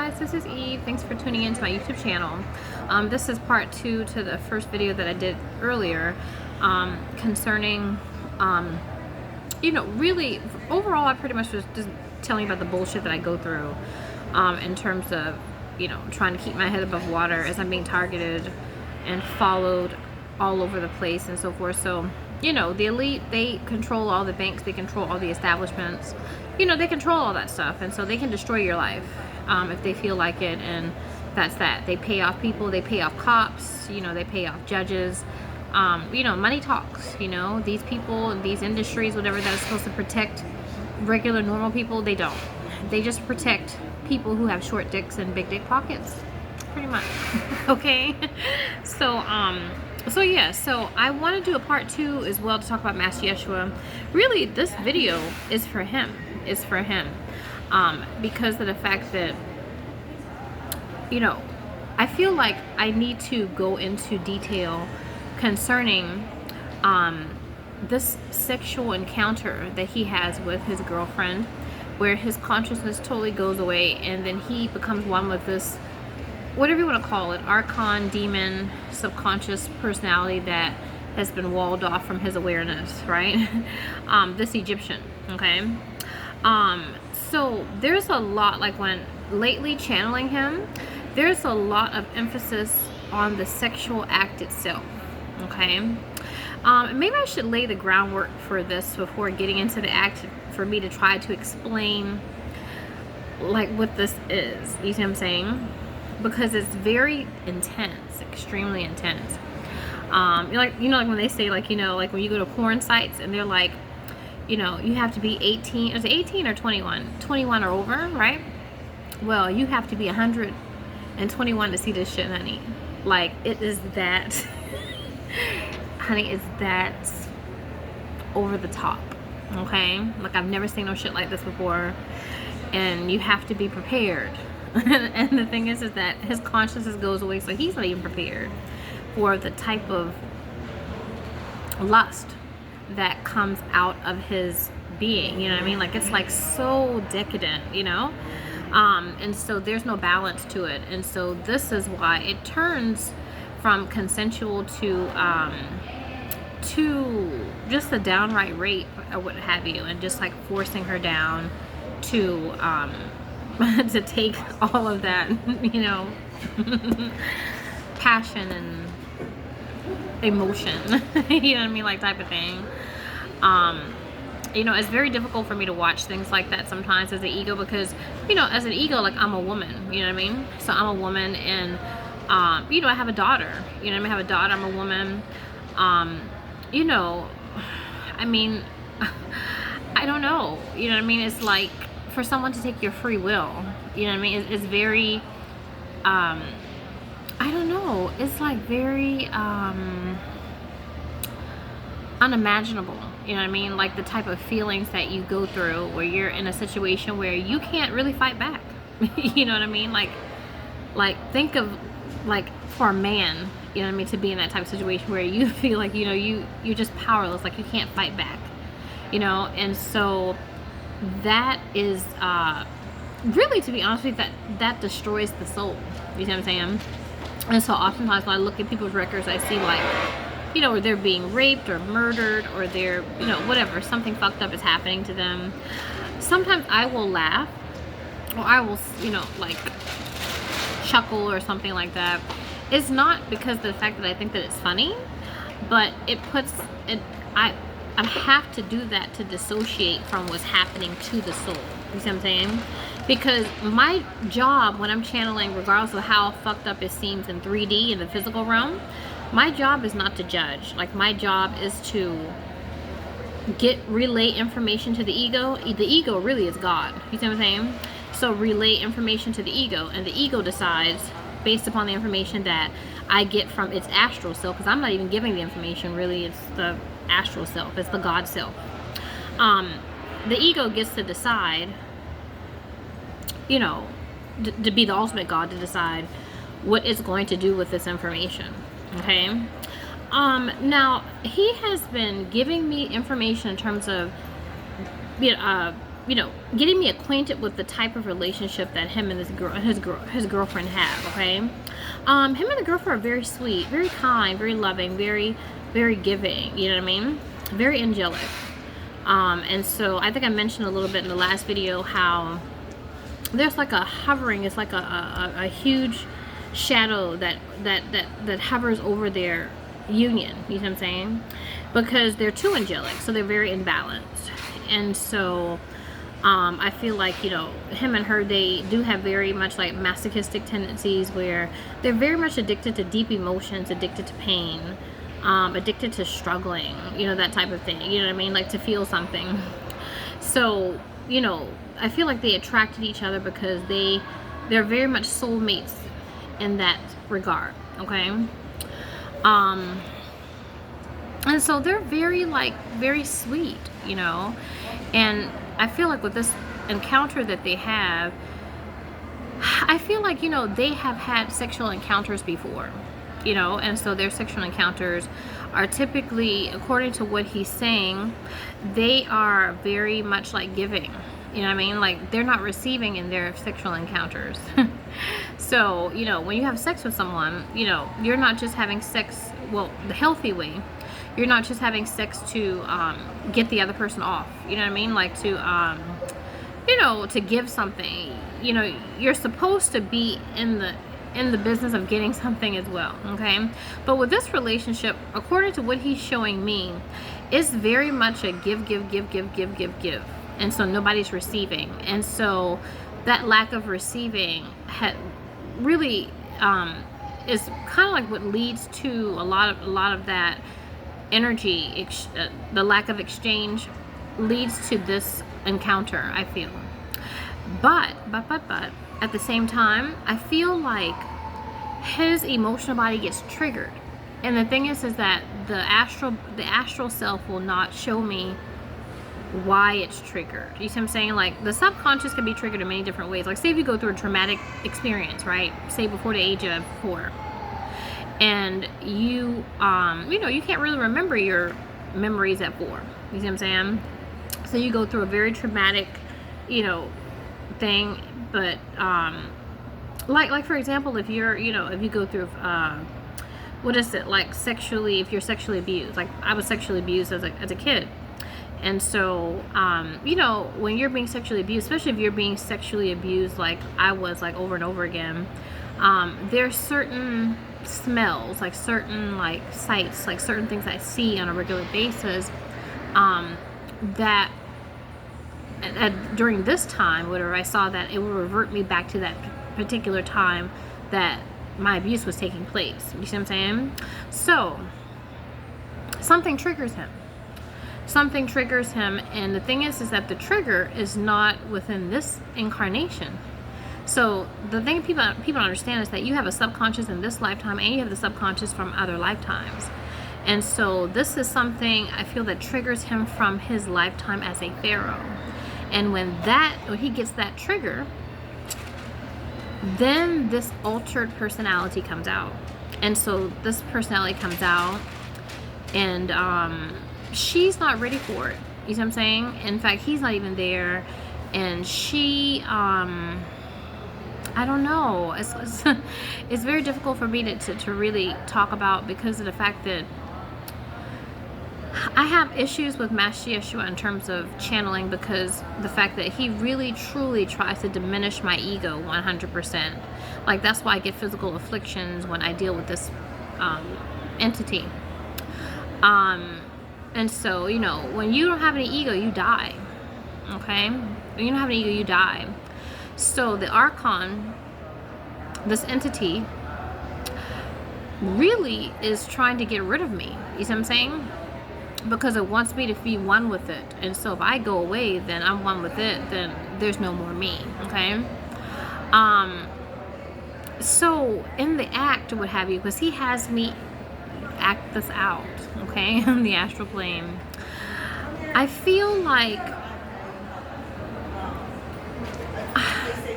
guys, this is Eve. Thanks for tuning into my YouTube channel. This is part 2 to the first video that I did earlier concerning, really, overall I pretty much was just telling you about the bullshit that I go through in terms of, trying to keep my head above water as I'm being targeted and followed all over the place and so forth. So, the elite, they control all the banks, they control all the establishments, they control all that stuff, and so they can destroy your life if they feel like it. And that's that. They pay off people, they pay off cops, they pay off judges. Money talks. These people and these industries, whatever, that is supposed to protect regular normal people, they don't. They just protect people who have short dicks and big dick pockets, pretty much. Okay. So I want to do a part 2 as well to talk about Master Yeshua. Really, this video is for him. It's for him. Because of the fact that, I feel like I need to go into detail concerning this sexual encounter that he has with his girlfriend, where his consciousness totally goes away and then he becomes one with this, whatever you want to call it, archon, demon, subconscious personality that has been walled off from his awareness, right? This Egyptian, okay? So there's a lot, like when lately channeling him, there's a lot of emphasis on the sexual act itself, okay? Maybe I should lay the groundwork for this before getting into the act, for me to try to explain like what this is, you see what I'm saying? Because it's very intense, extremely intense. Like when they say, like when you go to porn sites and they're like, you have to be 18, is it 18 or 21 or over, right? Well, you have to be 121 to see this shit, honey. Like, it is that honey, it's that over the top, okay? Like, I've never seen no shit like this before, and you have to be prepared. And the thing is that his consciousness goes away, so he's not even prepared for the type of lust that comes out of his being, you know what I mean? Like, it's like so decadent, and so there's no balance to it. And so this is why it turns from consensual to just a downright rape or what have you, and just like forcing her down to to take all of that, passion and emotion, you know what I mean, like, type of thing. It's very difficult for me to watch things like that sometimes as an ego, because, as an ego, like, I'm a woman, you know what I mean? So I'm a woman, and, I have a daughter, I have a daughter, I'm a woman, I mean, I don't know, it's like, for someone to take your free will, it's very, I don't know, it's like very, unimaginable, like the type of feelings that you go through where you're in a situation where you can't really fight back. You know what I mean? Like think of, like, for a man, to be in that type of situation where you feel like, you're just powerless, like you can't fight back, and so that is, really, to be honest with you, that destroys the soul, you see what I'm saying? And so oftentimes when I look at people's records, I see, like, or they're being raped or murdered, or they're, whatever, something fucked up is happening to them. Sometimes I will laugh, or I will, like, chuckle or something like that. It's not because of the fact that I think that it's funny, but it puts it, I have to do that to dissociate from what's happening to the soul. You see what I'm saying? Because my job when I'm channeling, regardless of how fucked up it seems in 3D, in the physical realm, my job is not to judge. Like, my job is to relay information to the ego. The ego really is God. You see what I'm saying? So relay information to the ego, and the ego decides based upon the information that I get from its astral self, because I'm not even giving the information, really. It's the astral self, it's the God self. The ego gets to decide, to be the ultimate God, to decide what it's going to do with this information, okay? Now, he has been giving me information in terms of, you know, getting me acquainted with the type of relationship that him and his girlfriend have. Okay, him and the girlfriend are very sweet, very kind, very loving, very giving. You know what I mean? Very angelic. And so I think I mentioned a little bit in the last video how there's like a hovering. It's like a huge shadow that hovers over their union. You know what I'm saying? Because they're too angelic, so they're very imbalanced. And so I feel like, you know, him and her, they do have very much like masochistic tendencies where they're very much addicted to deep emotions, addicted to pain, addicted to struggling, you know, that type of thing. You know what I mean? Like to feel something. So, you know, I feel like they attracted each other because they're very much soulmates in that regard. Okay. And so they're very sweet, you know, and I feel like with this encounter that they have, I feel like, you know, they have had sexual encounters before, you know, and so their sexual encounters are typically, according to what he's saying, they are very much like giving, you know what I mean? Like they're not receiving in their sexual encounters. So, you know, when you have sex with someone, you know, you're not just having sex, well, the healthy way. You're not just having sex to get the other person off. You know what I mean? Like to, you know, to give something. You know, you're supposed to be in the business of getting something as well. Okay. But with this relationship, according to what he's showing me, it's very much a give. And so nobody's receiving. And so that lack of receiving really is kind of like what leads to a lot of that energy, the lack of exchange leads to this encounter, I feel. But at the same time, I feel like his emotional body gets triggered. And the thing is that the astral self will not show me why it's triggered. You see what I'm saying? Like the subconscious can be triggered in many different ways. Like say if you go through a traumatic experience, right? Say before the age of 4. And you know, you can't really remember your memories at 4. You see what I'm saying? So you go through a very traumatic, you know, thing. But like for example, if you're, you know, if you go through what is it, like sexually, if you're sexually abused, like I was sexually abused as a kid. And so, you know, when you're being sexually abused, especially if you're being sexually abused like I was, like over and over again, there's certain smells, like certain like sights, like certain things I see on a regular basis, that during this time, whenever I saw that, it would revert me back to that particular time that my abuse was taking place. You see what I'm saying? So something triggers him. Something triggers him, and the thing is that the trigger is not within this incarnation. So the thing people understand is that you have a subconscious in this lifetime, and you have the subconscious from other lifetimes. And so this is something I feel that triggers him from his lifetime as a pharaoh. And when he gets that trigger, then this altered personality comes out. And so this personality comes out, and she's not ready for it. You see what I'm saying? In fact, he's not even there. And she, I don't know. It's very difficult for me to really talk about because of the fact that I have issues with Master Yeshua in terms of channeling, because the fact that he really truly tries to diminish my ego 100%. Like that's why I get physical afflictions when I deal with this entity. And so, you know, when you don't have any ego, you die. Okay? When you don't have any ego, you die. So the Archon, this entity, really is trying to get rid of me. You see what I'm saying? Because it wants me to be one with it. And so if I go away, then I'm one with it, then there's no more me. Okay? So in the act, what have you, because he has me act this out, okay, on the astral plane, I feel like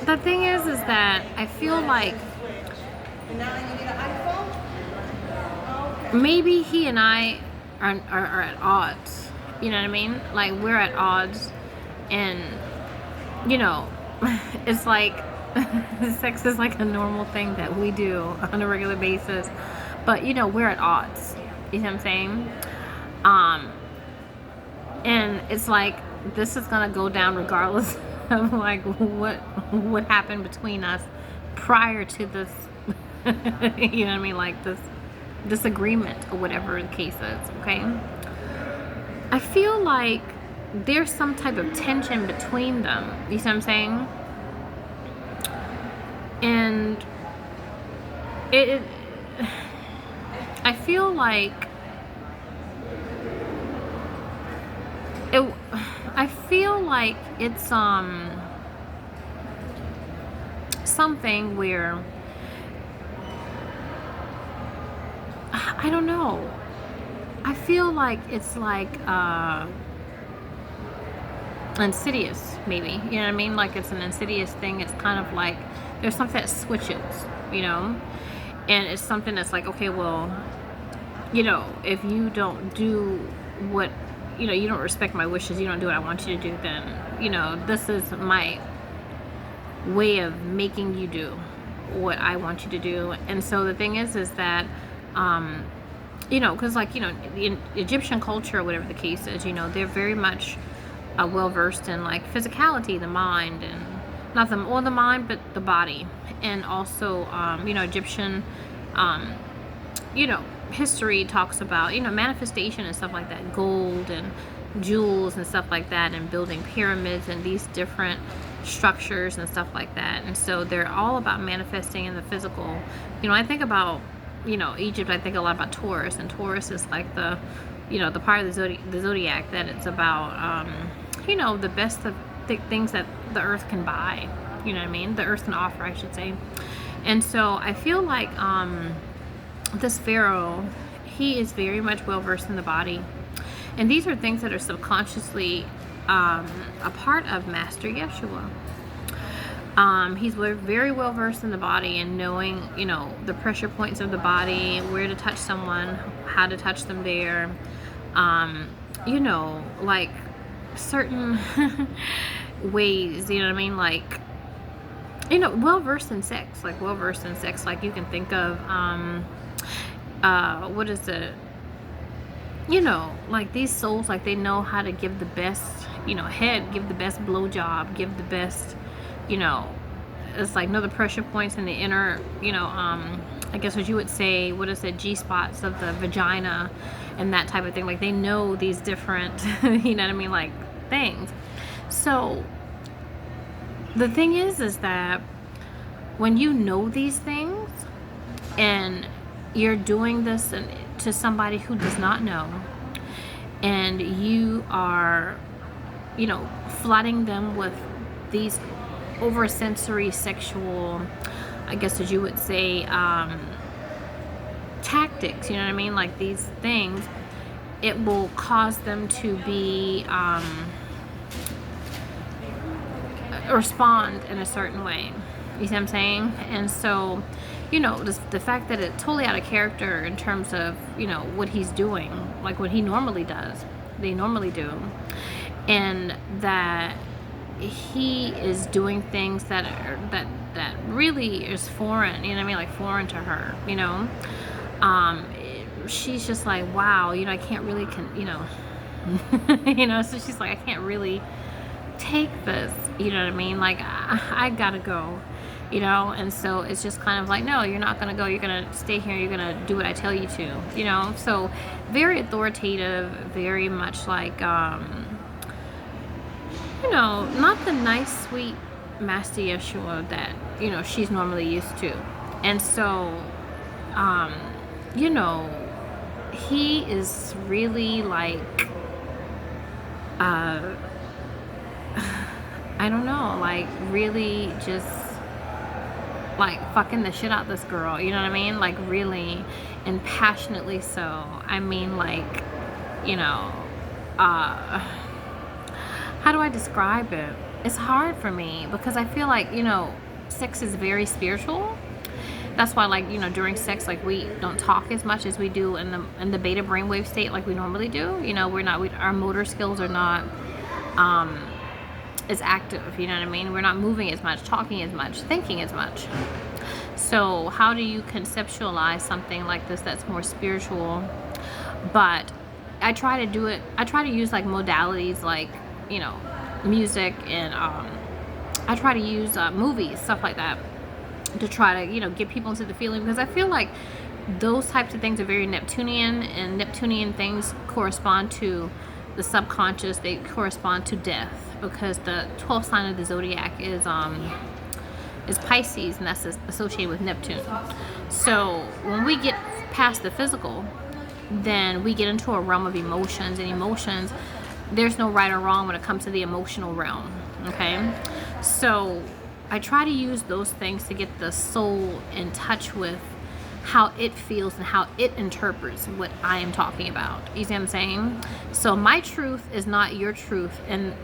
the thing is that I feel like maybe he and I are at odds. You know what I mean? Like we're at odds, and you know, it's like sex is like a normal thing that we do on a regular basis, but you know, we're at odds. You know what I'm saying? Um, and it's like this is gonna go down regardless of like what happened between us prior to this. You know what I mean? Like this disagreement or whatever the case is. Okay. I feel like there's some type of tension between them. You see what I'm saying? And it I feel like it I feel like it's something where I don't know. I feel like it's like insidious, maybe. You know what I mean? Like it's an insidious thing. It's kind of like there's something that switches, you know? And it's something that's like, okay, well, you know, if you don't do what, you know, you don't respect my wishes, you don't do what I want you to do, then, you know, this is my way of making you do what I want you to do. And so the thing is that, you know, because like, you know, in Egyptian culture or whatever the case is, you know, they're very much well versed in like physicality, the mind, and not the mind, but the body, and also you know, Egyptian you know, history talks about, you know, manifestation and stuff like that, gold and jewels and stuff like that, and building pyramids and these different structures and stuff like that. And so they're all about manifesting in the physical. You know, I think about, you know, Egypt, I think a lot about Taurus, and Taurus is like the, you know, the part of the zodiac that it's about you know, the best of things that the earth can buy, you know what I mean, the earth can offer, I should say. And so I feel like this Pharaoh, he is very much well versed in the body, and these are things that are subconsciously a part of Master Yeshua. He's very well versed in the body and knowing, you know, the pressure points of the body, where to touch someone, how to touch them there, you know, like certain ways, you know what I mean, like, you know, well versed in sex, like you can think of what is it, you know, like these souls, like they know how to give the best, you know, head, give the best blowjob, give the best, you know, it's like know the pressure points in the inner, you know, I guess what you would say, what is it, G spots of the vagina and that type of thing. Like they know these different, you know what I mean, like things. So the thing is that when you know these things and you're doing this to somebody who does not know, and you are, you know, flooding them with these oversensory sexual, I guess as you would say, tactics, you know what I mean, like these things, it will cause them to be respond in a certain way. You see what I'm saying? And so, you know, the fact that it's totally out of character in terms of, you know, what he's doing, like what he normally does, they normally do, and that he is doing things that are that really is foreign, you know what I mean, like foreign to her, you know. She's just like, wow, you know, I can't really you know, you know, so she's like, I can't really take this, you know what I mean, like I gotta go, you know. And so it's just kind of like, no, you're not gonna go, you're gonna stay here, you're gonna do what I tell you to, you know. So very authoritative, very much like you know, not the nice sweet Master Yeshua that, you know, she's normally used to. And so you know, he is really like I don't know, like really just like fucking the shit out this girl, you know what I mean, like really, and passionately so. I mean, like, you know, how do I describe it? It's hard for me because I feel like, you know, sex is very spiritual. That's why, like, you know, during sex, like, we don't talk as much as we do in the beta brainwave state, like we normally do. You know, our motor skills are not as active, you know what I mean? We're not moving as much, talking as much, thinking as much. So how do you conceptualize something like this that's more spiritual? But I try to do it, I try to use like modalities like, you know, music, and I try to use movies, stuff like that, to try to, you know, get people into the feeling, because I feel like those types of things are very Neptunian, and Neptunian things correspond to the subconscious. They correspond to death, because the 12th sign of the zodiac is Pisces, and that's associated with Neptune. So when we get past the physical, then we get into a realm of emotions, and emotions, there's no right or wrong when it comes to the emotional realm. Okay, so I try to use those things to get the soul in touch with how it feels and how it interprets what I am talking about. You see what I'm saying? So my truth is not your truth,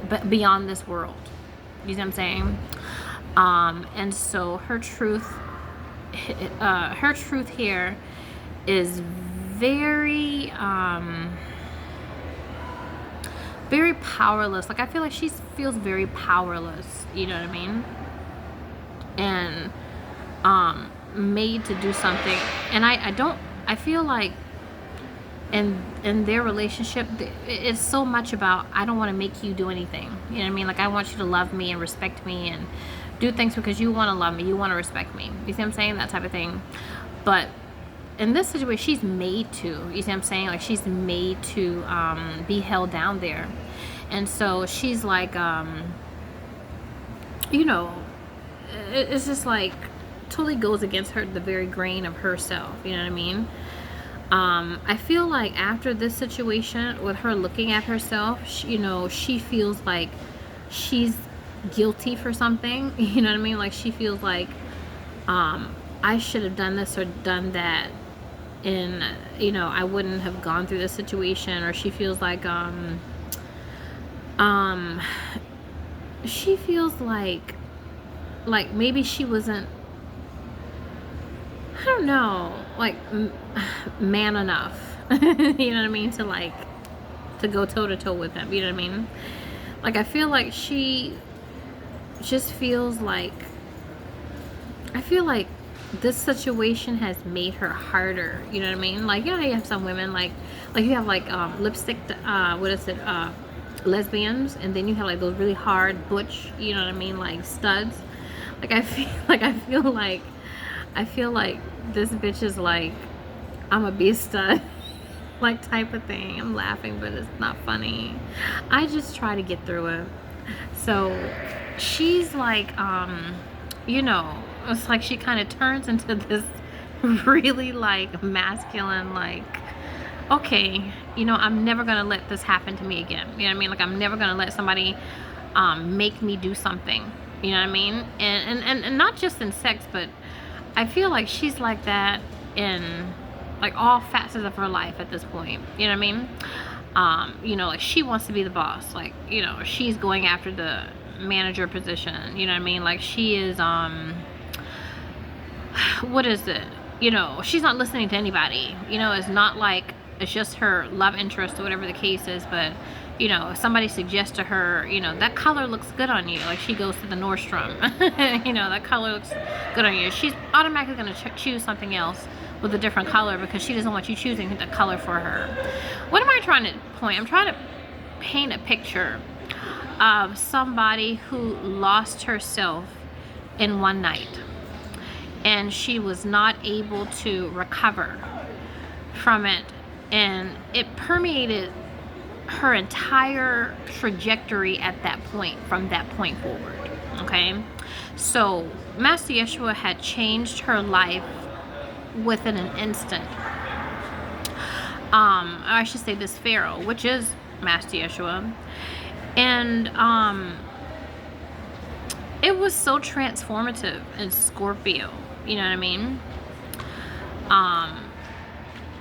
but beyond this world. You see what I'm saying? And so her truth here is very very powerless. Like, I feel like she feels very powerless, you know what I mean? And made to do something. And I feel like in their relationship, it's so much about, I don't want to make you do anything, you know what I mean? Like, I want you to love me and respect me and do things because you want to love me, you want to respect me, you see what I'm saying? That type of thing. But in this situation, she's made to, you see what I'm saying? Like, she's made to be held down there. And so she's like, you know, it's just like totally goes against the very grain of herself, you know what I mean? I feel like after this situation with her looking at herself, you know, she feels like she's guilty for something, you know what I mean? Like, she feels like I should have done this or done that, and you know, I wouldn't have gone through this situation. Or she feels like she feels like maybe she wasn't, I don't know, like man enough you know what I mean, to go toe to toe with him, you know what I mean? Like, I feel like she just feels like, I feel like this situation has made her harder, you know what I mean? Like, you know, you have some women, like you have like lipstick, what is it, lesbians, and then you have like those really hard butch, you know what I mean, like studs. Like, I feel like this bitch is like, I'm a be a stud like type of thing. I'm laughing, but it's not funny. I just try to get through it. So she's like, you know, it's like she kind of turns into this really like masculine, like, okay, you know, I'm never gonna let this happen to me again, you know what I mean? Like, I'm never gonna let somebody make me do something, you know what I mean? And not just in sex, but I feel like she's like that in like all facets of her life at this point, you know what I mean? You know, like, she wants to be the boss, like, you know, she's going after the manager position, you know what I mean? Like, she is what is it, you know, she's not listening to anybody, you know? It's not like it's just her love interest or whatever the case is, but you know, if somebody suggests to her, you know, that color looks good on you, like she goes to the Nordstrom you know, that color looks good on you, she's automatically going to choose something else with a different color because she doesn't want you choosing the color for her. What am I trying to point? I'm trying to paint a picture of somebody who lost herself in one night, and she was not able to recover from it, and it permeated her entire trajectory at that point, from that point forward. Okay, so Master Yeshua had changed her life within an instant. I should say this Pharaoh, which is Master Yeshua, and it was so transformative in Scorpio, you know what I mean?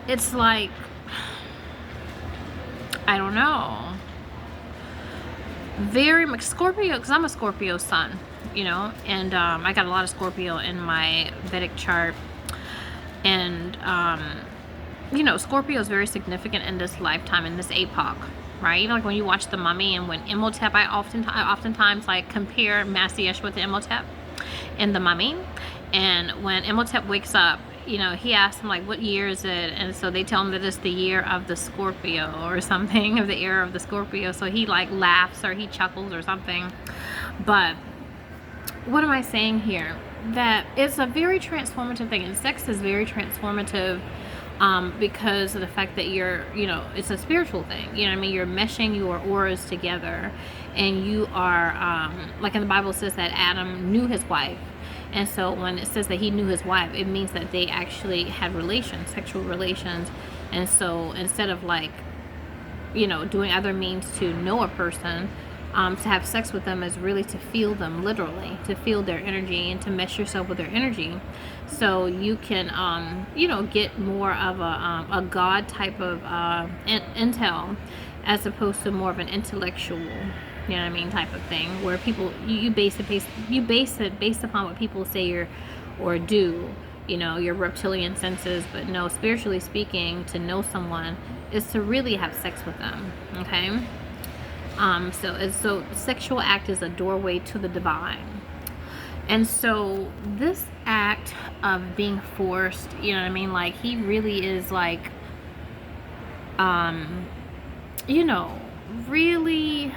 It's like, I don't know, very much Scorpio, because I'm a Scorpio sun, you know, and I got a lot of Scorpio in my Vedic chart, and you know, Scorpio is very significant in this lifetime, in this epoch, right? Even like when you watch The Mummy, and when Imhotep, I oftentimes like compare Master Yeshua to Imhotep in The Mummy. And when Imhotep wakes up, you know, he asks him like, what year is it? And so they tell him that it's the year of the Scorpio or something, of the era of the Scorpio. So he like laughs or he chuckles or something. But what am I saying here? That it's a very transformative thing, and sex is very transformative, because of the fact that you're, you know, it's a spiritual thing. You know what I mean? You're meshing your auras together, and you are, like in the Bible says that Adam knew his wife. And so when it says that he knew his wife, it means that they actually had relations, sexual relations. And so instead of like, you know, doing other means to know a person, to have sex with them is really to feel them, literally, to feel their energy and to mesh yourself with their energy. So you can, you know, get more of a God type of intel, as opposed to more of an intellectual, you know what I mean, type of thing, where people, you base it based upon what people say or do, you know, your reptilian senses. But no, spiritually speaking, to know someone is to really have sex with them, okay? So sexual act is a doorway to the divine. And so this act of being forced, you know what I mean, like he really is like, you know, really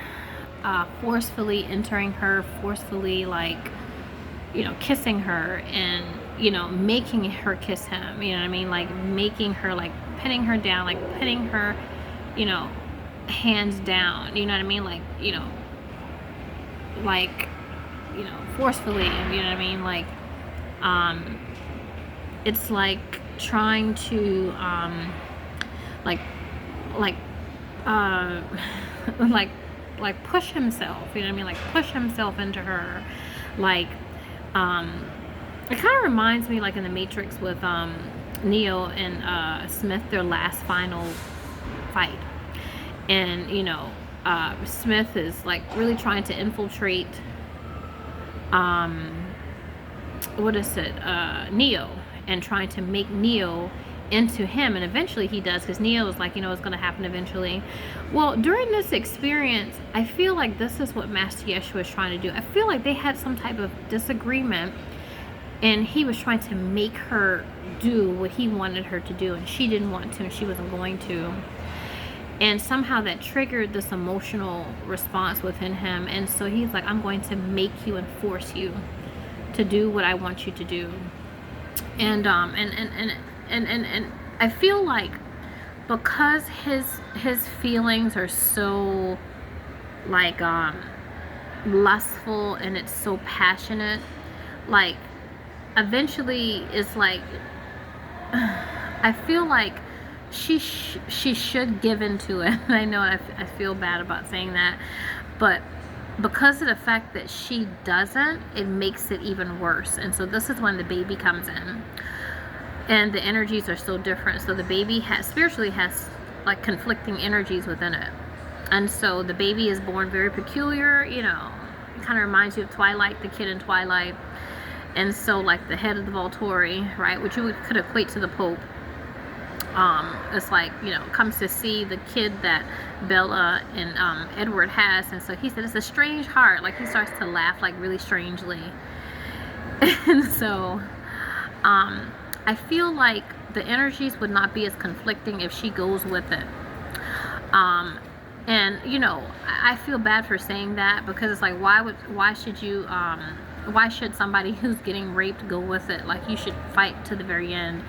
forcefully entering her, forcefully like, you know, kissing her, and, you know, making her kiss him, you know what I mean, like making her, like pinning her down, like pinning her, you know, hands down, you know what I mean, like, you know, forcefully, you know what I mean, like, it's like trying to, like, like push himself, you know what I mean, like push himself into her, like, it kind of reminds me, like in the Matrix with, Neo and, Smith, their last final fight. And, you know, Smith is like really trying to infiltrate, Neo, and trying to make Neo into him. And eventually he does, because Neo is like, you know, it's going to happen eventually. Well, during this experience, I feel like this is what Master Yeshua is trying to do. I feel like they had some type of disagreement, and he was trying to make her do what he wanted her to do, and she didn't want to, and she wasn't going to. And somehow that triggered this emotional response within him. And so he's like, I'm going to make you and force you to do what I want you to do. And I feel like because his feelings are so like lustful, and it's so passionate, like eventually it's like I feel like she should give into it. I know I feel bad about saying that, but because of the fact that she doesn't, it makes it even worse. And so this is when the baby comes in, and the energies are so different. So the baby spiritually has like conflicting energies within it. And so the baby is born very peculiar, you know, it kind of reminds you of Twilight, the kid in Twilight. And so like the head of the Volturi, right, which you could equate to the Pope, it's like, you know, comes to see the kid that Bella and Edward has. And so he said, it's a strange heart. Like he starts to laugh like really strangely. And so I feel like the energies would not be as conflicting if she goes with it. And you know, I feel bad for saying that, because it's like, why should somebody who's getting raped go with it? Like, you should fight to the very end.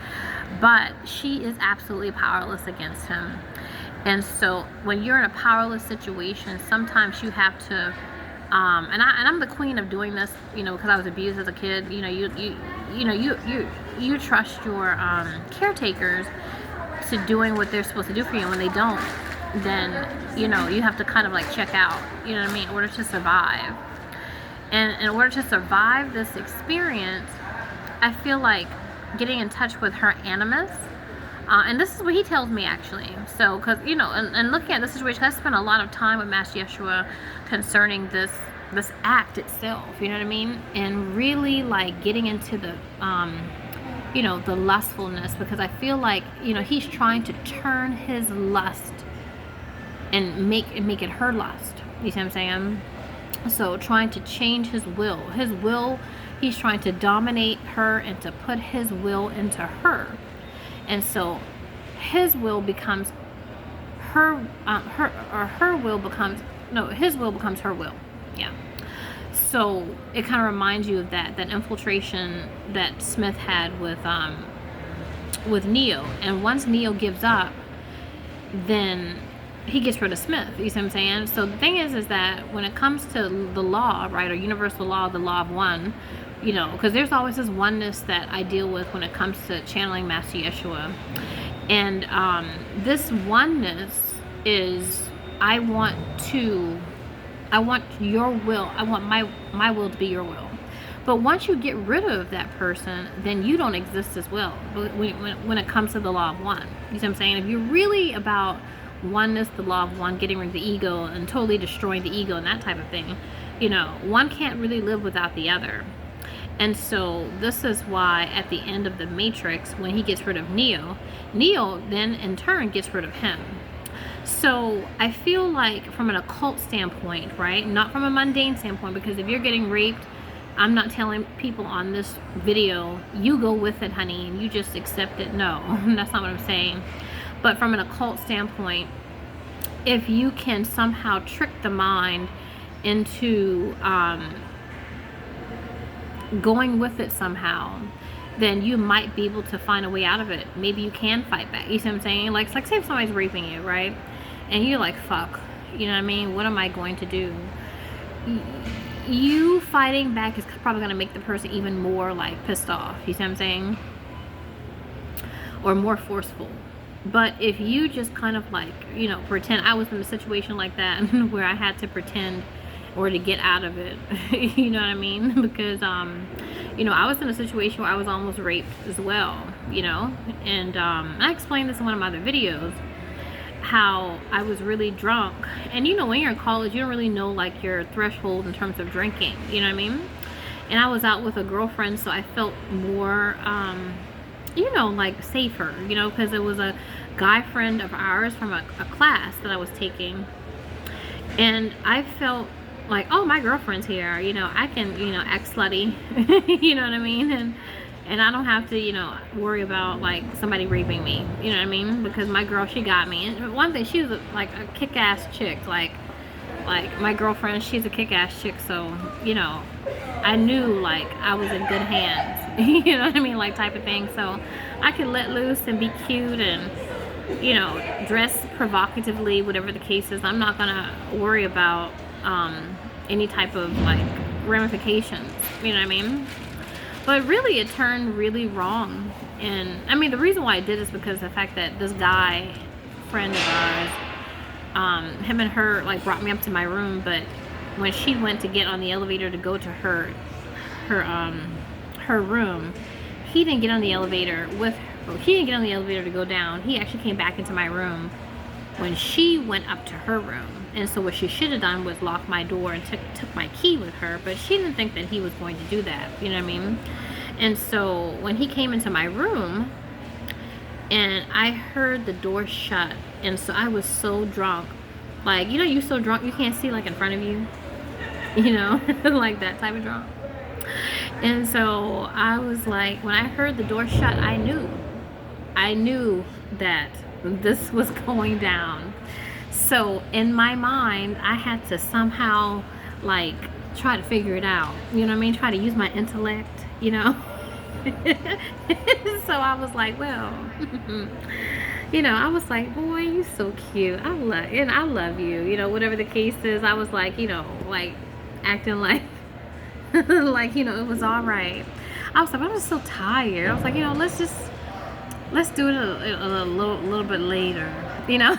But she is absolutely powerless against him. And so when you're in a powerless situation, sometimes you have to, and I'm the queen of doing this, you know, because I was abused as a kid. You know, you trust your caretakers to doing what they're supposed to do for you. And when they don't, then, you know, you have to kind of like check out, you know what I mean, in order to survive. And in order to survive this experience, I feel like getting in touch with her animus, and this is what he tells me actually. So, because, you know, and looking at this situation, I spent a lot of time with Master Yeshua concerning this act itself, you know what I mean, and really like getting into the, you know, the lustfulness, because I feel like, you know, he's trying to turn his lust and make it her lust. You see what I'm saying? So trying to change his will, he's trying to dominate her and to put his will into her. And so his will becomes her will becomes, no, his will becomes her will. Yeah. So it kind of reminds you of that infiltration that Smith had with Neo. And once Neo gives up, then he gets rid of Smith. You see what I'm saying? So the thing is that when it comes to the law, right, or universal law, the law of one, you know, because there's always this oneness that I deal with when it comes to channeling Master Yeshua. And this oneness is, I want your will, I want my will to be your will. But once you get rid of that person, then you don't exist as well when it comes to the law of one. You see what I'm saying? If you're really about oneness, the law of one, getting rid of the ego and totally destroying the ego and that type of thing, you know, one can't really live without the other. And so this is why at the end of the Matrix, when he gets rid of Neo then in turn gets rid of him. So I feel like from an occult standpoint, right, not from a mundane standpoint, because if you're getting raped, I'm not telling people on this video, you go with it, honey, and you just accept it. No, that's not what I'm saying. But from an occult standpoint, if you can somehow trick the mind into going with it somehow, then you might be able to find a way out of it. Maybe you can fight back. You see what I'm saying? Like say if somebody's raping you, right? And you're like, fuck, you know what I mean? What am I going to do? You fighting back is probably going to make the person even more like pissed off. You see what I'm saying? Or more forceful. But if you just kind of like, you know, pretend, I was in a situation like that where I had to pretend or to get out of it. You know what I mean? Because, you know, I was in a situation where I was almost raped as well, you know? And I explained this in one of my other videos, how I was really drunk. And, you know, when you're in college, you don't really know, like, your threshold in terms of drinking. You know what I mean? And I was out with a girlfriend, so I felt more, you know, like, safer, you know, because it was a guy friend of ours from a class that I was taking. And I felt like, oh, my girlfriend's here, you know, I can, you know, act slutty, you know what I mean? And I don't have to, you know, worry about, like, somebody raping me, you know what I mean? Because my girl, she got me. And one thing, she was, like, a kick-ass chick, like, my girlfriend, she's a kick-ass chick, so, you know, I knew, like, I was in good hands, you know what I mean, like, type of thing. So I could let loose and be cute and, you know, dress provocatively, whatever the case is. I'm not gonna worry about any type of, like, ramifications, you know what I mean? But really, it turned really wrong. And I mean, the reason why I did is because the fact that this guy friend of ours, him and her, like, brought me up to my room, but when she went to get on the elevator to go to her room, he didn't get on the elevator with her. He didn't get on the elevator to go down. He actually came back into my room when she went up to her room. And so what she should have done was lock my door and took my key with her, but she didn't think that he was going to do that, you know what I mean? And so when he came into my room and I heard the door shut, and so I was so drunk, like, you know, you're so drunk you can't see, like, in front of you, you know, like that type of drunk. And so I was like, when I heard the door shut, I knew that this was going down. So in my mind, I had to somehow, like, try to figure it out, you know what I mean? Try to use my intellect, you know? So I was like, well, you know, I was like, boy, you so cute. I love you, you know, whatever the case is. I was like, you know, like, acting like, like, you know, it was all right. I was like, I'm just so tired. I was like, you know, let's do it a little bit later, you know?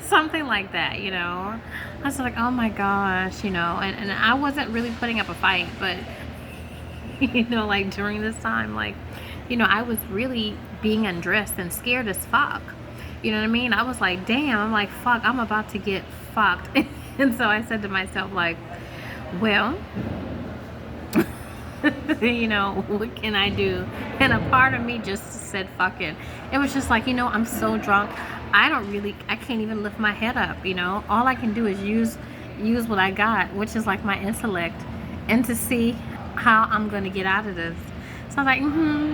Something like that, you know. I was like, oh my gosh, you know, and I wasn't really putting up a fight, but, you know, like, during this time, like, you know, I was really being undressed and scared as fuck, you know what I mean? I was like, damn, I'm like, fuck, I'm about to get fucked. And so I said to myself, like, well, You know, what can I do? And a part of me just said, fuck it. It was just like, you know, I'm so drunk. I can't even lift my head up, you know. All I can do is use what I got, which is like my intellect, and to see how I'm going to get out of this. So I was like,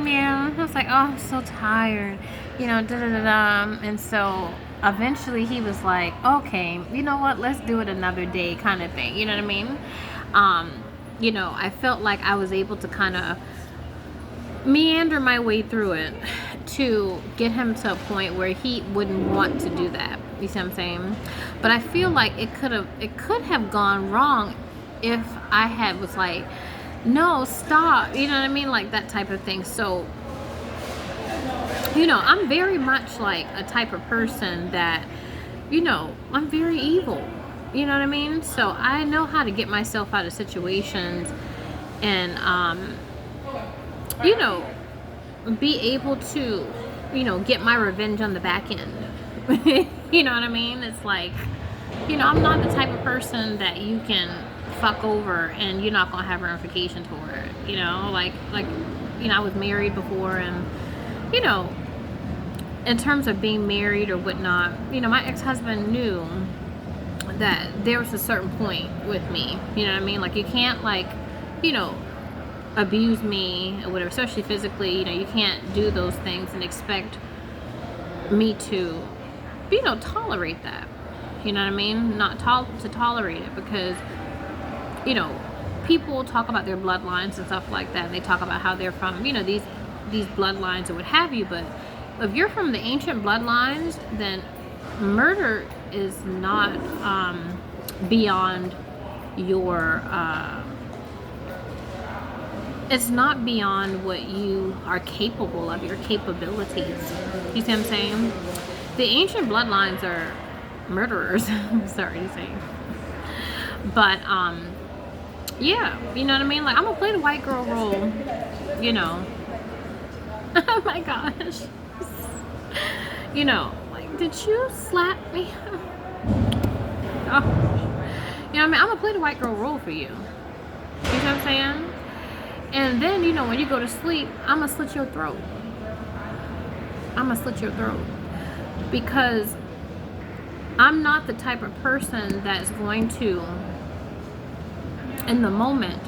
yeah. I was like, oh, I'm so tired, you know, da-da-da-da. And so eventually he was like, okay, you know what, let's do it another day kind of thing. You know what I mean? You know, I felt like I was able to kind of meander my way through it to get him to a point where he wouldn't want to do that. You see what I'm saying? But I feel like it could have gone wrong if I was like, no, stop, you know what I mean, like that type of thing. So, you know, I'm very much like a type of person that, you know, I'm very evil, you know what I mean. So I know how to get myself out of situations and you know, be able to, you know, get my revenge on the back end. You know what I mean? It's like, you know, I'm not the type of person that you can fuck over and you're not gonna have ramifications for it. You know, like you know, I was married before, and you know, in terms of being married or whatnot, you know, my ex-husband knew that there was a certain point with me. You know what I mean? Like, you can't, like, you know, abuse me or whatever, especially physically. You know, you can't do those things and expect me to, you know, tolerate that. You know what I mean? Not to tolerate it, because, you know, people talk about their bloodlines and stuff like that, and they talk about how they're from, you know, these bloodlines or what have you. But if you're from the ancient bloodlines, then murder is not beyond your it's not beyond what you are capable of, your capabilities. You see what I'm saying? The ancient bloodlines are murderers. I'm sorry to say. But yeah, you know what I mean? Like, I'm gonna play the white girl role, you know. Oh my gosh. You know, like, did you slap me? Oh. You know what I mean? I'm gonna play the white girl role for you. You know what I'm saying? And then, you know, when you go to sleep, I'm gonna slit your throat. I'm gonna slit your throat. Because I'm not the type of person that's going to, in the moment,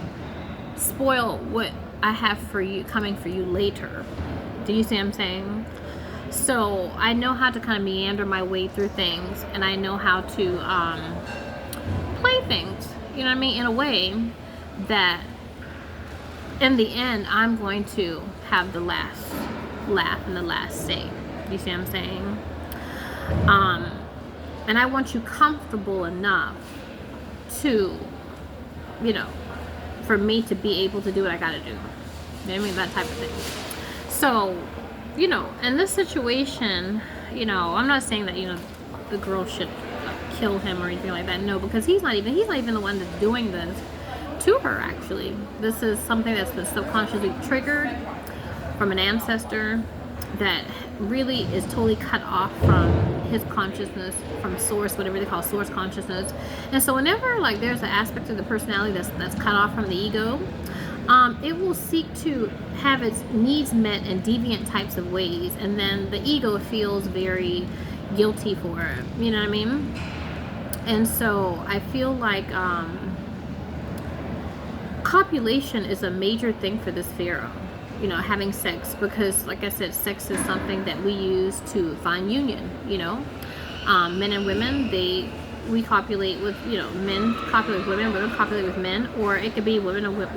spoil what I have for you, coming for you later. Do you see what I'm saying? So I know how to kind of meander my way through things, and I know how to play things, you know what I mean, in a way that in the end I'm going to have the last laugh and the last say. You see what I'm saying? And I want you comfortable enough to, you know, for me to be able to do what I gotta do. You know what I mean? That type of thing. So, you know, in this situation, you know, I'm not saying that, you know, the girl should kill him or anything like that. No, because he's not even the one that's doing this to her, actually. This is something that's been subconsciously triggered from an ancestor that really is totally cut off from his consciousness, from source, whatever they call source consciousness. And so whenever, like, there's an aspect of the personality that's cut off from the ego, it will seek to have its needs met in deviant types of ways, and then the ego feels very guilty for it. You know what I mean? And so I feel like copulation is a major thing for this Pharaoh. You know, having sex, because, like I said, sex is something that we use to find union. You know, men and women, we copulate with, you know, men copulate with women, women copulate with men, or it could be women with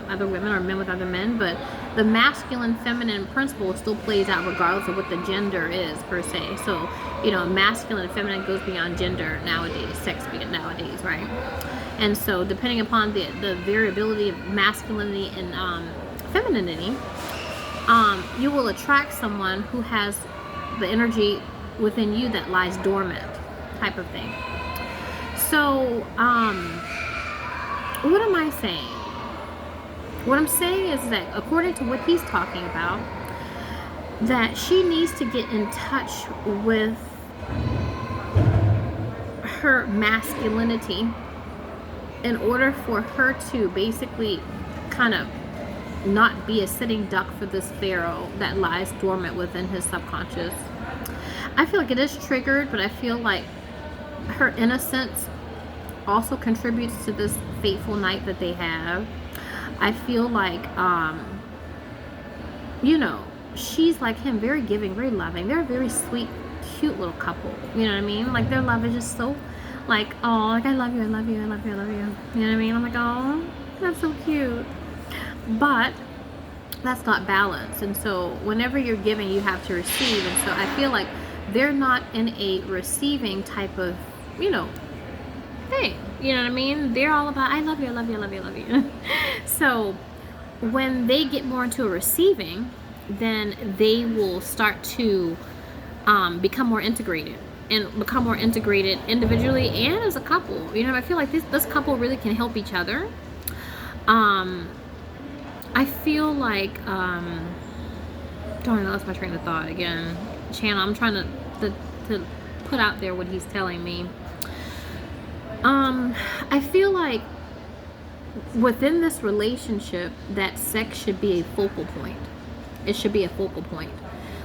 other women, or men with other men. But the masculine feminine principle still plays out regardless of what the gender is, per se. So, you know, masculine and feminine goes beyond gender nowadays, sex nowadays, right? And so depending upon the variability of masculinity and femininity, you will attract someone who has the energy within you that lies dormant, type of thing. So, what am I saying? What I'm saying is that, according to what he's talking about, that she needs to get in touch with her masculinity in order for her to basically kind of not be a sitting duck for this Pharaoh that lies dormant within his subconscious. I feel like it is triggered, but I feel like her innocence also contributes to this fateful night that they have. I feel like, you know, she's like him, very giving, very loving. They're a very sweet, cute little couple. You know what I mean? Like, their love is just so, like, oh, like, I love you, I love you, I love you, I love you. You know what I mean? I'm like, oh, that's so cute. But that's not balance. And so whenever you're giving, you have to receive. And so I feel like they're not in a receiving type of, you know, thing. You know what I mean? They're all about, I love you, I love you, I love you, I love you. So when they get more into a receiving, then they will start to become more integrated, and become more integrated individually and as a couple. You know, I feel like this couple really can help each other. I feel like, darn, I lost my train of thought again. Channel, I'm trying to put out there what he's telling me. I feel like within this relationship, that sex should be a focal point. It should be a focal point.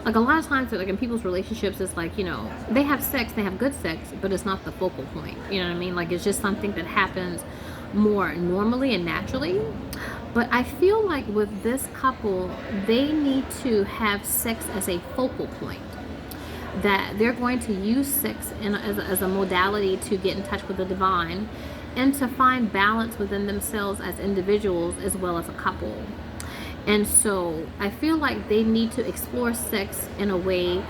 Like, a lot of times, like, in people's relationships, it's like, you know, they have sex, they have good sex, but it's not the focal point. You know what I mean? Like, it's just something that happens more normally and naturally. But I feel like with this couple, they need to have sex as a focal point. That they're going to use sex as a modality to get in touch with the divine, and to find balance within themselves as individuals as well as a couple. And so I feel like they need to explore sex in a way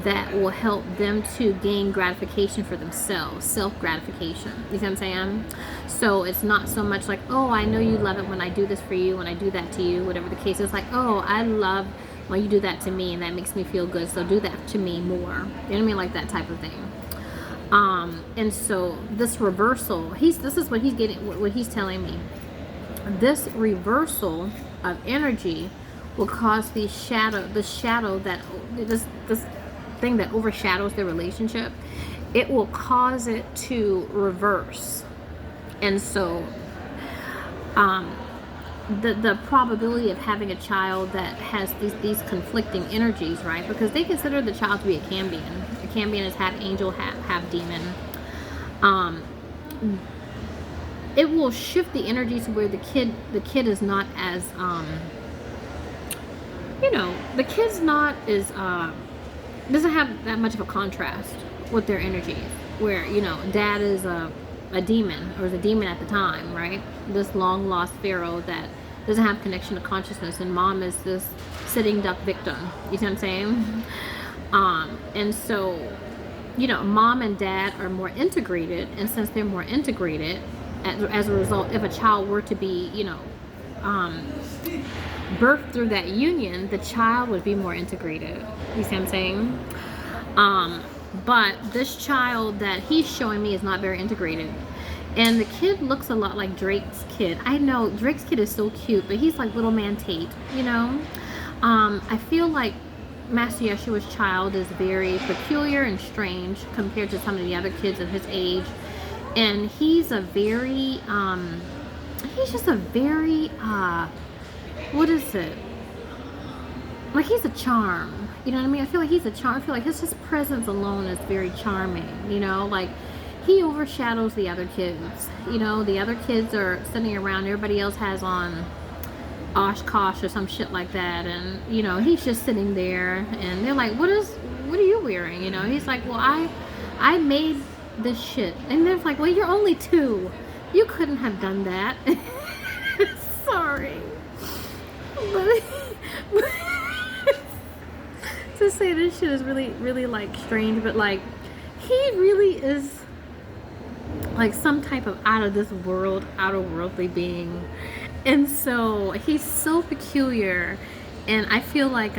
that will help them to gain gratification for themselves, self-gratification. You see what I'm saying? So it's not so much like, oh, I know you love it when I do this for you, when I do that to you, whatever the case is. Like, oh, I love when you do that to me, and that makes me feel good, so do that to me more. You know what I mean? Like that type of thing. And so this reversal, this is what he's getting, what he's telling me. This reversal of energy will cause the shadow that this thing that overshadows their relationship, it will cause it to reverse. And so the probability of having a child that has these conflicting energies, right? Because they consider the child to be a Cambion. A Cambion is half angel, half demon. It will shift the energy to where the kid is not as you know, the kid's not as doesn't have that much of a contrast with their energies, where, you know, dad is a demon, or is a demon at the time, right? This long lost Pharaoh that doesn't have connection to consciousness, and mom is this sitting duck victim. You see what I'm saying? And so, you know, mom and dad are more integrated, and since they're more integrated, as a result, if a child were to be, you know, birthed through that union, the child would be more integrated. You see what I'm saying? But this child that he's showing me is not very integrated. And the kid looks a lot like Drake's kid. I know Drake's kid is so cute, but he's like little man Tate, you know? I feel like Master Yeshua's child is very peculiar and strange compared to some of the other kids of his age. And he's a very, he's just a very, what is it? Like, he's a charm. You know what I mean? I feel like he's a charm. I feel like his presence alone is very charming, you know? Like, he overshadows the other kids. You know, the other kids are sitting around, everybody else has on Oshkosh or some shit like that, and, you know, he's just sitting there, and they're like, what are you wearing? You know, he's like, well, I made this shit. And they're like, well, you're only 2. You couldn't have done that. Sorry. But to say this shit is really, really, like, strange, but, like, he really is like some type of out of this world, outer worldly being. And so he's so peculiar, and I feel like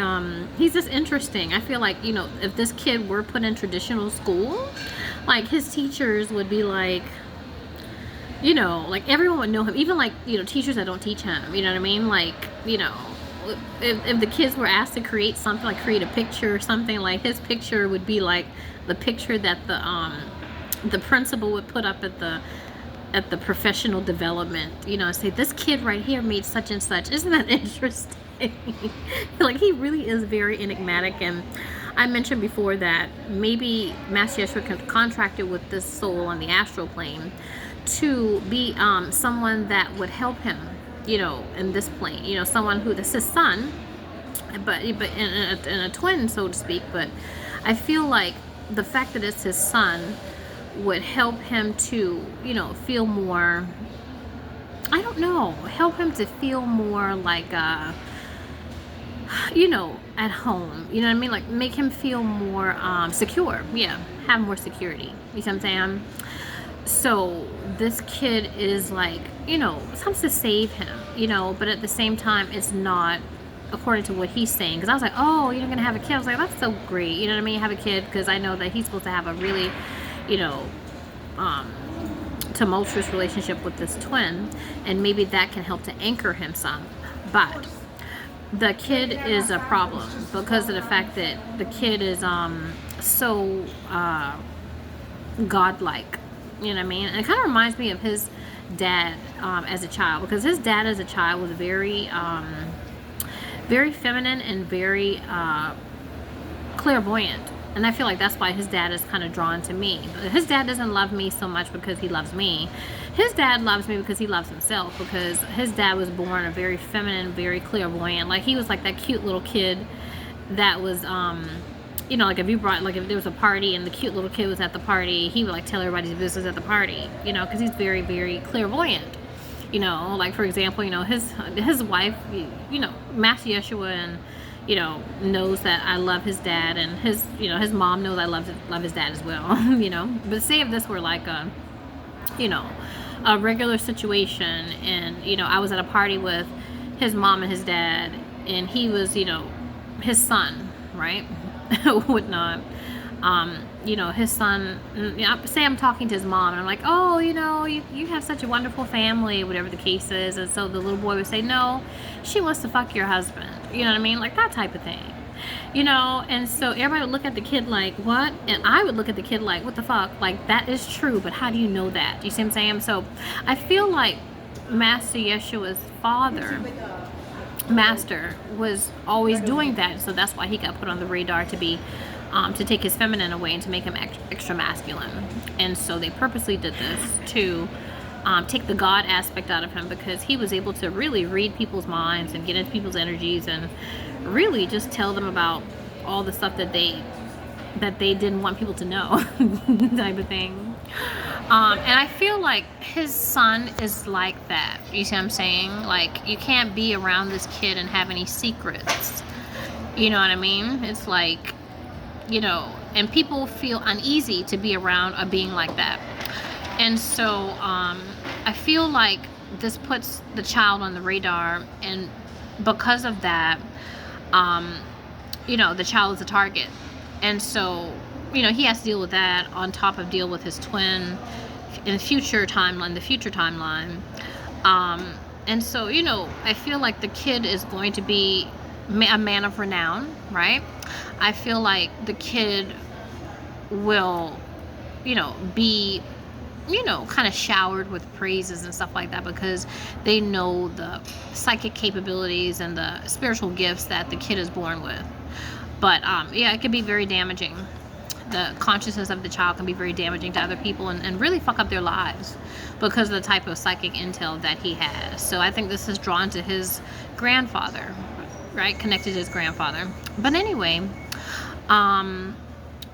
he's just interesting. I feel like, you know, if this kid were put in traditional school, like, his teachers would be like, you know, like, everyone would know him, even, like, you know, teachers that don't teach him, you know what I mean? Like, you know, if the kids were asked to create something, like create a picture or something, like, his picture would be like the picture that the principal would put up at the at the professional development, you know, say this kid right here made such and such. Isn't that interesting? Like, he really is very enigmatic. And I mentioned before that maybe Master Yeshua contracted with this soul on the astral plane to be someone that would help him, you know, in this plane, you know, someone who, this is his son, but in a twin, so to speak. But I feel like the fact that it's his son would help him to, you know, feel more, I don't know, help him to feel more like, you know, at home, you know what I mean? Like, make him feel more secure. Yeah, have more security. You see what I'm saying? So this kid is like, you know, something to save him, you know, but at the same time, it's not according to what he's saying. Because I was like, oh, you're gonna have a kid. I was like, that's so great, you know what I mean? Have a kid, because I know that he's supposed to have a really, you know, tumultuous relationship with this twin, and maybe that can help to anchor him some. But the kid is a problem because of the fact that the kid is so godlike, you know what I mean? And it kind of reminds me of his dad as a child, because his dad as a child was very very feminine and very clairvoyant. And I feel like that's why his dad is kind of drawn to me. His dad doesn't love me so much because he loves me. His dad loves me because he loves himself, because his dad was born a very feminine, very clairvoyant. Like, he was like that cute little kid that was, you know, like if there was a party and the cute little kid was at the party, he would like tell everybody's business at the party, you know, because he's very, very clairvoyant. You know, like, for example, you know, his wife, you know, Master Yeshua, and, you know, knows that I love his dad, and his, you know, his mom knows I love his dad as well, you know. But say if this were like a, you know, a regular situation, and, you know, I was at a party with his mom and his dad, and he was, you know, his son, right? Whatnot. You know, his son, you know, say I'm talking to his mom, and I'm like, oh, you know, you have such a wonderful family, whatever the case is. And so the little boy would say, no, she wants to fuck your husband. You know what I mean? Like, that type of thing. You know, and so everybody would look at the kid like, what? And I would look at the kid like, what the fuck? Like, that is true, but how do you know that? You see what I'm saying? So I feel like Master Yeshua's father, Master, was always doing that. So that's why he got put on the radar to be, to take his feminine away and to make him extra masculine. And so they purposely did this to take the God aspect out of him, because he was able to really read people's minds and get into people's energies and really just tell them about all the stuff that they didn't want people to know, type of thing. And I feel like his son is like that. You see what I'm saying? Like, you can't be around this kid and have any secrets. You know what I mean? It's like, you know, and people feel uneasy to be around a being like that. And so I feel like this puts the child on the radar, and because of that, you know, the child is a target. And so, you know, he has to deal with that on top of deal with his twin in the future timeline. And so, you know, I feel like the kid is going to be a man of renown, right? I feel like the kid will, you know, be, you know, kind of showered with praises and stuff like that, because they know the psychic capabilities and the spiritual gifts that the kid is born with. But yeah, it can be very damaging. The consciousness of the child can be very damaging to other people, and really fuck up their lives because of the type of psychic intel that he has. So I think this is drawn to his grandfather, right? Connected to his grandfather. But anyway,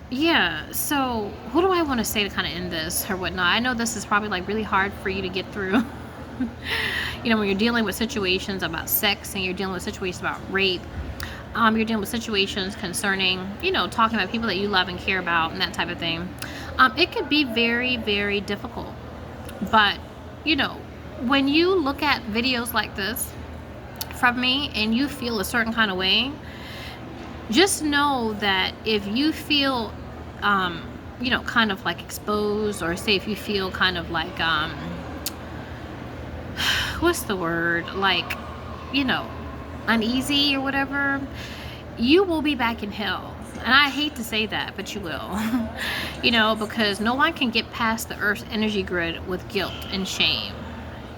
yeah, so who do I want to say to kind of end this or whatnot? I know this is probably like really hard for you to get through. You know, when you're dealing with situations about sex, and you're dealing with situations about rape, you're dealing with situations concerning, you know, talking about people that you love and care about and that type of thing. It could be very, very difficult. But, you know, when you look at videos like this from me and you feel a certain kind of way, just know that if you feel, you know, kind of like exposed, or say if you feel kind of like, what's the word? Like, you know, uneasy or whatever, you will be back in hell. And I hate to say that, but you will. You know, because no one can get past the Earth's energy grid with guilt and shame.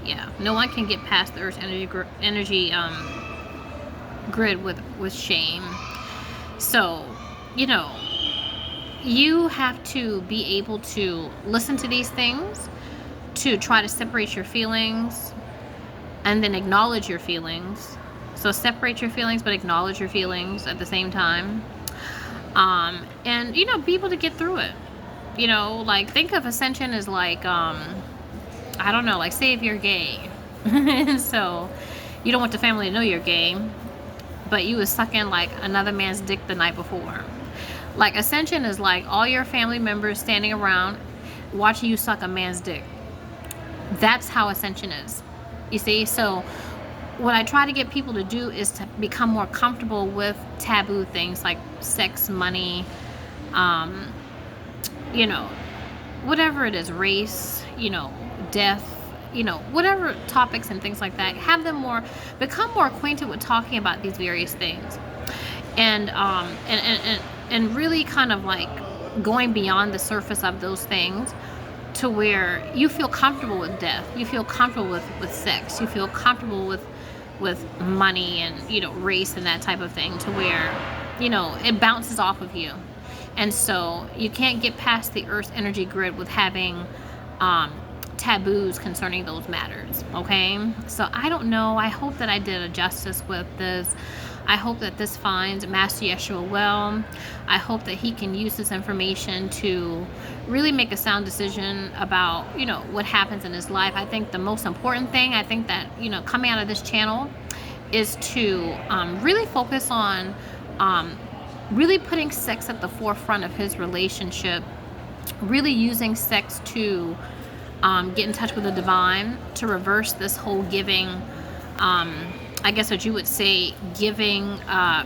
Yeah, no one can get past the Earth's energy grid with shame. So, you know, you have to be able to listen to these things, to try to separate your feelings, and then acknowledge your feelings. So separate your feelings, but acknowledge your feelings at the same time. And, you know, be able to get through it. You know, like, think of ascension as like, I don't know, like, say if you're gay. So you don't want the family to know you're gay, but you was sucking like another man's dick the night before. Like, ascension is like all your family members standing around watching you suck a man's dick. That's how ascension is. You see? So what I try to get people to do is to become more comfortable with taboo things like sex, money, you know, whatever it is, race, you know, death, you know, whatever topics and things like that. Have them become more acquainted with talking about these various things, and really kind of like going beyond the surface of those things, to where you feel comfortable with death, you feel comfortable with sex, you feel comfortable with money and, you know, race and that type of thing, to where, you know, it bounces off of you. And so you can't get past the Earth's energy grid with having taboos concerning those matters. Okay, so I don't know, I hope that I did a justice with this. I hope that this finds Master Yeshua well. I hope that he can use this information to really make a sound decision about, you know, what happens in his life. I think the most important thing, I think that, you know, coming out of this channel is to really focus on really putting sex at the forefront of his relationship, really using sex to get in touch with the divine, to reverse this whole giving, I guess what you would say, giving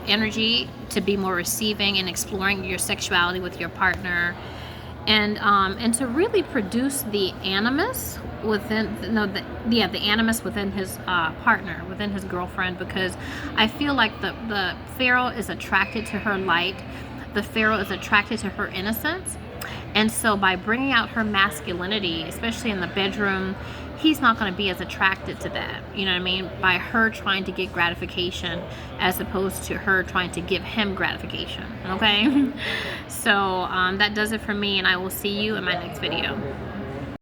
energy, to be more receiving and exploring your sexuality with your partner, and to really produce the animus within, the animus within his partner, within his girlfriend, because I feel like the Pharaoh is attracted to her light, the Pharaoh is attracted to her innocence, and so by bringing out her masculinity, especially in the bedroom, he's not going to be as attracted to that, you know what I mean, by her trying to get gratification as opposed to her trying to give him gratification. Okay. So that does it for me, and I will see you in my next video.